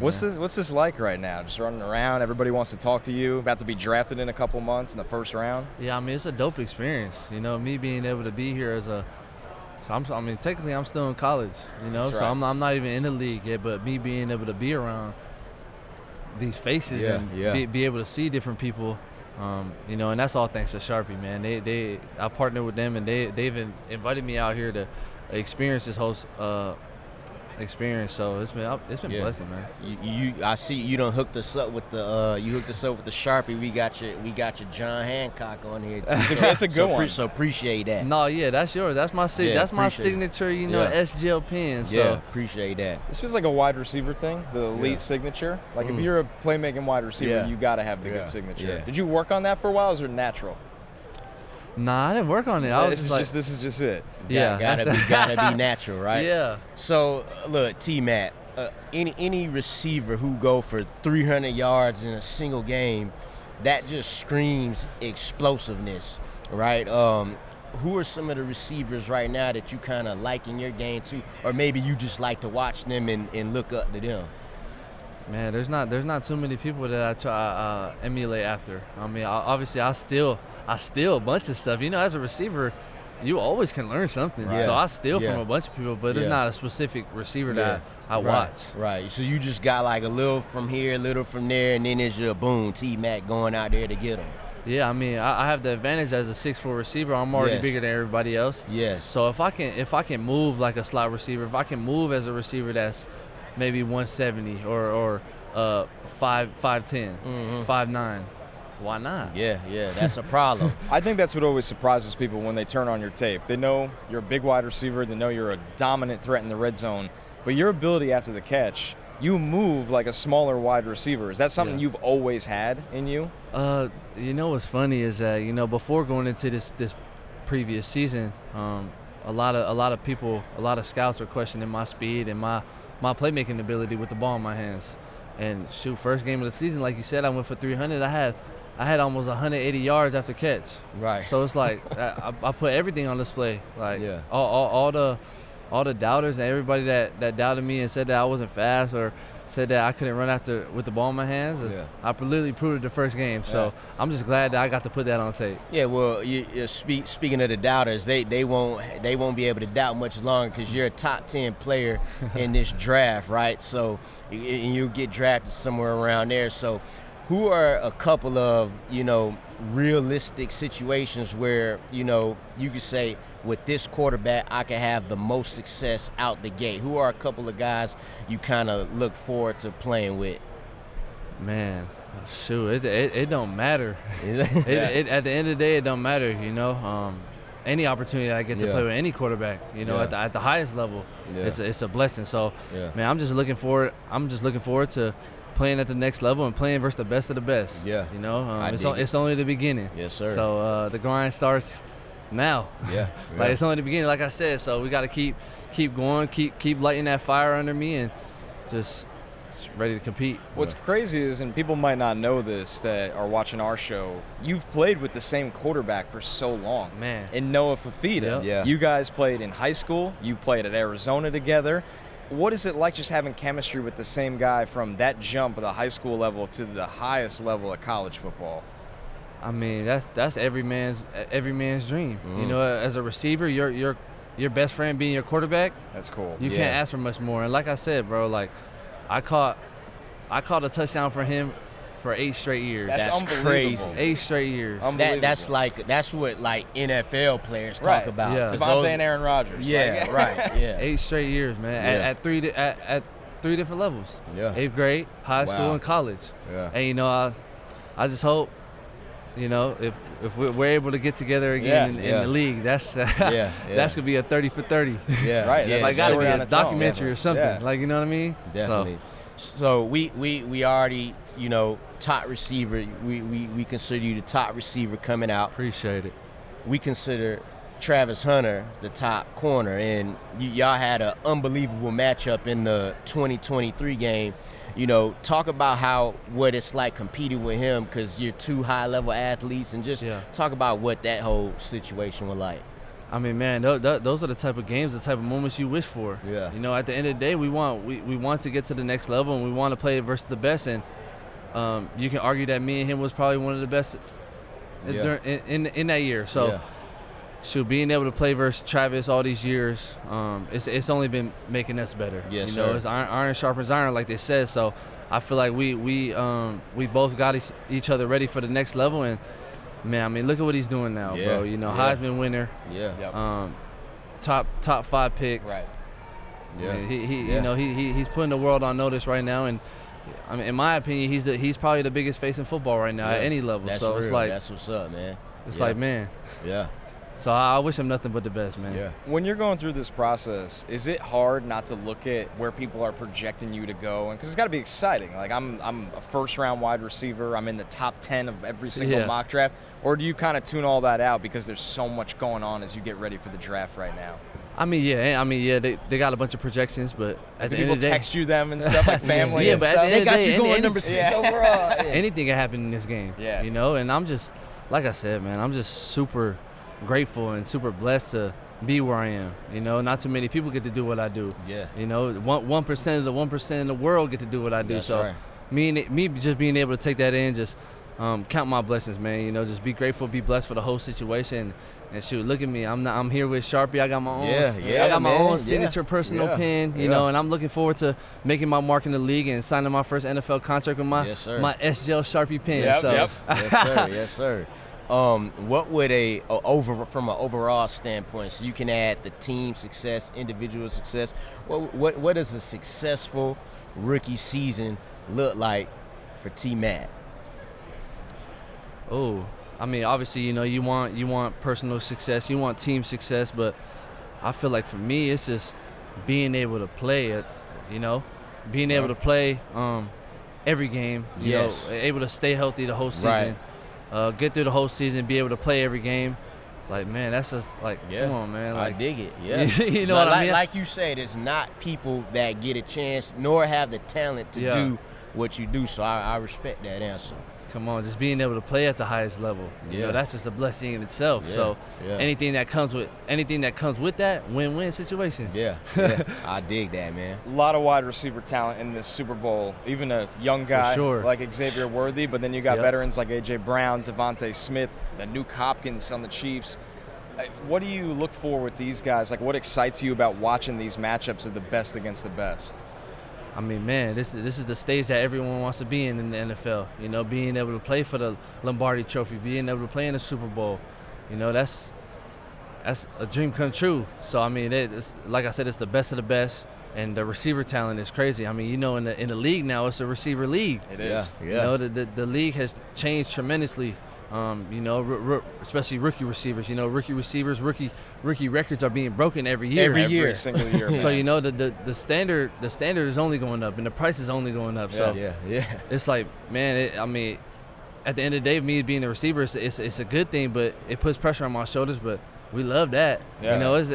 What's this like right now? Just running around, everybody wants to talk to you, about to be drafted in a couple months in the first round? Yeah, I mean, it's a dope experience. You know, me being able to be here technically I'm still in college, you know, That's so right. I'm not even in the league yet, but me being able to be around these faces and be able to see different people, you know, and that's all thanks to Sharpie, man. I partnered with them, and they've invited me out here to experience this whole experience. So it's been blessing, man. I see you done hooked us up with the Sharpie. We got your John Hancock on here too. That's a good one. So appreciate that. No, yeah, that's yours. That's my signature, you know, SGL pen. So yeah, appreciate that. This feels like a wide receiver thing, the elite signature. Like if you're a playmaking wide receiver, you got to have the good signature. Yeah. Did you work on that for a while, or is it natural? Nah, I didn't work on it. This is just it. Yeah, gotta be natural, right? Yeah. So look, T-Matt, any receiver who go for 300 yards in a single game, that just screams explosiveness, right? Who are some of the receivers right now that you kind of like in your game too, or maybe you just like to watch them and look up to them? Man, there's not too many people that I try emulate after. I mean, obviously I steal a bunch of stuff. You know, as a receiver, you always can learn something. Right. So I steal from a bunch of people, but there's not a specific receiver that I watch. Right. So you just got like a little from here, a little from there, and then there's your boom, T-Mac going out there to get them. Yeah, I mean, I have the advantage as a 6'4" receiver. I'm already bigger than everybody else. Yes. So if I can move like a slot receiver, if I can move as a receiver that's maybe 170 or 5'10", 5'9", why not? Yeah, that's a problem. I think that's what always surprises people when they turn on your tape. They know you're a big wide receiver. They know you're a dominant threat in the red zone. But your ability after the catch, you move like a smaller wide receiver. Is that something you've always had in you? You know what's funny is that, you know, before going into this previous season, a lot of people, a lot of scouts are questioning my speed and my playmaking ability with the ball in my hands. And shoot, first game of the season, like you said, I went for 300. I had almost 180 yards after catch. Right. So it's like I put everything on display. Like all the doubters and everybody that doubted me and said that I wasn't fast or said that I couldn't run after with the ball in my hands. I literally proved it the first game. So I'm just glad that I got to put that on tape. Yeah, well, speaking of the doubters, they won't be able to doubt much longer because you're a top 10 player in this draft, right? So and you'll get drafted somewhere around there. So who are a couple of, you know, realistic situations where, you know, you could say, with this quarterback, I can have the most success out the gate? Who are a couple of guys you kind of look forward to playing with? Man, shoot, it don't matter. At the end of the day, it don't matter, you know. Any opportunity I get to play with any quarterback, you know, at the highest level, it's a blessing. So, man, I'm just looking forward to playing at the next level and playing versus the best of the best. Yeah. You know, it's only the beginning. Yes, sir. So the grind starts now. Like it's only the beginning, like I said. So we got to keep going, keep lighting that fire under me, and just ready to compete. What's crazy is, and people might not know this that are watching our show, you've played with the same quarterback for so long. Man. And Noah Fafita. You guys played in high school. You played at Arizona together. What is it like just having chemistry with the same guy from that jump of the high school level to the highest level of college football? I mean, that's every man's dream. You know, as a receiver, your best friend being your quarterback. That's cool. You can't ask for much more. And like I said, bro, like I caught a touchdown for him for 8 straight years. That's crazy. 8 straight years. That's what NFL players talk about. Yeah. Devontae and Aaron Rodgers. Yeah, right. Yeah. 8 straight years, man. At three different levels. Yeah. 8th grade, high school, and college. Yeah. And you know, I just hope, you know, if we're able to get together again in the league, that's that's gonna be a 30 for 30. Yeah. Right. That's like gotta be a documentary or something. Yeah. Like, you know what I mean? Definitely. So we already, you know, top receiver. We consider you the top receiver coming out. Appreciate it. We consider Travis Hunter the top corner, and y'all had an unbelievable matchup in the 2023 game. You know, talk about what it's like competing with him, because you're 2 high-level athletes, and just talk about what that whole situation was like. I mean, man, those are the type of games, the type of moments you wish for. Yeah. You know, at the end of the day, we want to get to the next level, and we want to play versus the best. And you can argue that me and him was probably one of the best in that year. So, being able to play versus Travis all these years, it's only been making us better. Yes, you know, it's iron sharpens iron, like they said. So, I feel like we both got each other ready for the next level. And man, I mean, look at what he's doing now, bro. You know, Heisman winner. Top 5 pick. Right. Yeah. You know, he's putting the world on notice right now, and I mean, in my opinion, he's probably the biggest face in football right now at any level. That's so real. it's like that's what's up, man. It's like, man. Yeah. So I wish him nothing but the best, man. Yeah. When you're going through this process, is it hard not to look at where people are projecting you to go? And because it's got to be exciting. Like I'm a first-round wide receiver. I'm in the top 10 of every single mock draft. Or do you kind of tune all that out because there's so much going on as you get ready for the draft right now? I mean, they got a bunch of projections, but at the end of the day, text you them and stuff like family. but stuff. they got you going number 6 overall. Anything can happen in this game. Yeah. You know, and I'm just, like I said, man, I'm just super grateful and super blessed to be where I am. You know, not too many people get to do what I do. Yeah. You know, 1% of the 1% in the world get to do what I do. That's so right. me just being able to take that in, just count my blessings, man. You know, just be grateful, be blessed for the whole situation. And shoot, look at me. I'm here with Sharpie. I got my own. I got my own signature personal pen. You know, and I'm looking forward to making my mark in the league and signing my first NFL contract with my SGL Sharpie pen. Yes, sir. Yes, sir. What would from an overall standpoint, so you can add the team success, individual success. What does a successful rookie season look like for T-Mac? Oh, I mean, obviously, you know, you want personal success, you want team success, but I feel like for me, it's just being able to play it, you know, being able to play every game, you know, able to stay healthy the whole season, get through the whole season, be able to play every game. Like, man, that's just like, come on, man. Like, I dig it. Yeah. You know what I mean? Like you said, it's not people that get a chance nor have the talent to do what you do. So I respect that answer. Come on, just being able to play at the highest level. You know, that's just a blessing in itself. So anything that comes with that, win-win situation. Yeah. I dig that, man. A lot of wide receiver talent in this Super Bowl. Even a young guy like Xavier Worthy, but then you got veterans like A.J. Brown, Devontae Smith, the Nuke Hopkins on the Chiefs. What do you look for with these guys? Like, what excites you about watching these matchups of the best against the best? I mean, man, this is the stage that everyone wants to be in the NFL. You know, being able to play for the Lombardi Trophy, being able to play in the Super Bowl. You know, that's a dream come true. So I mean, it's, like I said, it's the best of the best, and the receiver talent is crazy. I mean, you know, in the league now, it's a receiver league. It is. You know, the league has changed tremendously. You know, especially rookie receivers. You know, rookie records are being broken every year. Every single year. So you know, the standard is only going up, and the price is only going up. So it's like, man, I mean, at the end of the day, me being a receiver, it's a good thing, but it puts pressure on my shoulders. But we love that. You know, it's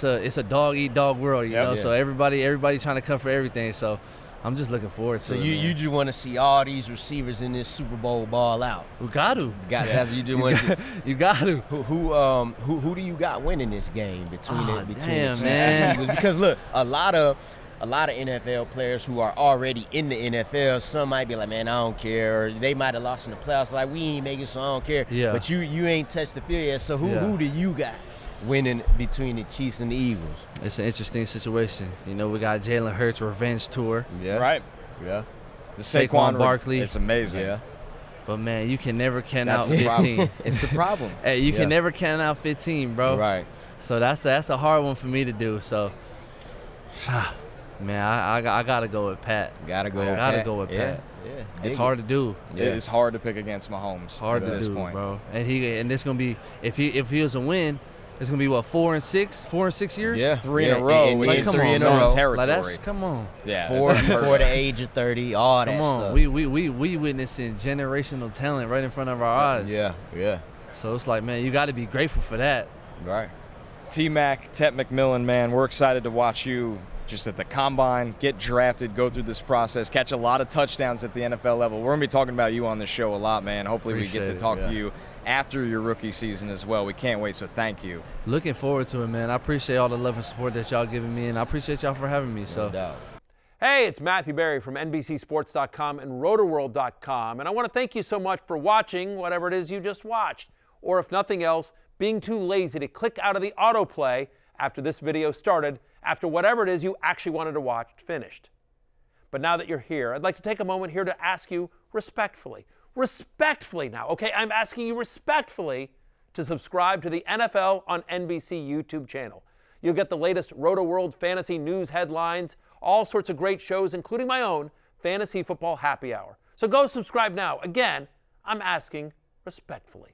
a dog eat dog world. You know, so everybody trying to come for everything. So I'm just looking forward to it. So you just want to see all these receivers in this Super Bowl ball out. We got to. That's what you just want to see. You got to. Who do you got winning this game between the Chiefs? Man. Because look, a lot of NFL players who are already in the NFL, some might be like, man, I don't care, or they might have lost in the playoffs. Like, we ain't making, so I don't care. Yeah. But you ain't touched the field yet. So who do you got winning between the Chiefs and the Eagles? It's an interesting situation. You know, we got Jalen Hurts' revenge tour. Yeah. Right. Yeah. The Saquon Barkley. It's amazing. Yeah. But, man, you can never count out 15. It's a problem. Hey, you can never count out 15, bro. Right. So that's a hard one for me to do. So, man, I got to go with Pat. Gotta go with Pat. Yeah. It's hard to do. It is hard to pick against Mahomes. Hard at to this do, point. bro. And this gonna be, if he was a win, it's gonna be what, 4 and 6 years? Yeah. 3 in a row. And Like, come 3 on, in a row man. territory. Like, come on. Yeah. Before the age of 30, all that Come on. stuff. We witnessing generational talent right in front of our eyes. Yeah. So it's like, man, you got to be grateful for that. Right. T-Mac, Tet McMillan, man, we're excited to watch you just at the combine, get drafted, go through this process, catch a lot of touchdowns at the NFL level. We're going to be talking about you on this show a lot, man. Hopefully we get to talk to you after your rookie season as well. We can't wait, so thank you. Looking forward to it, man. I appreciate all the love and support that y'all giving me, and I appreciate y'all for having me. No doubt. Hey, it's Matthew Berry from NBCSports.com and RotoWorld.com, and I want to thank you so much for watching whatever it is you just watched, or if nothing else, being too lazy to click out of the autoplay after this video started, after whatever it is you actually wanted to watch finished. But now that you're here, I'd like to take a moment here to ask you respectfully now, okay? I'm asking you respectfully to subscribe to the NFL on NBC YouTube channel. You'll get the latest Roto-World fantasy news headlines, all sorts of great shows, including my own Fantasy Football Happy Hour. So go subscribe now. Again, I'm asking respectfully.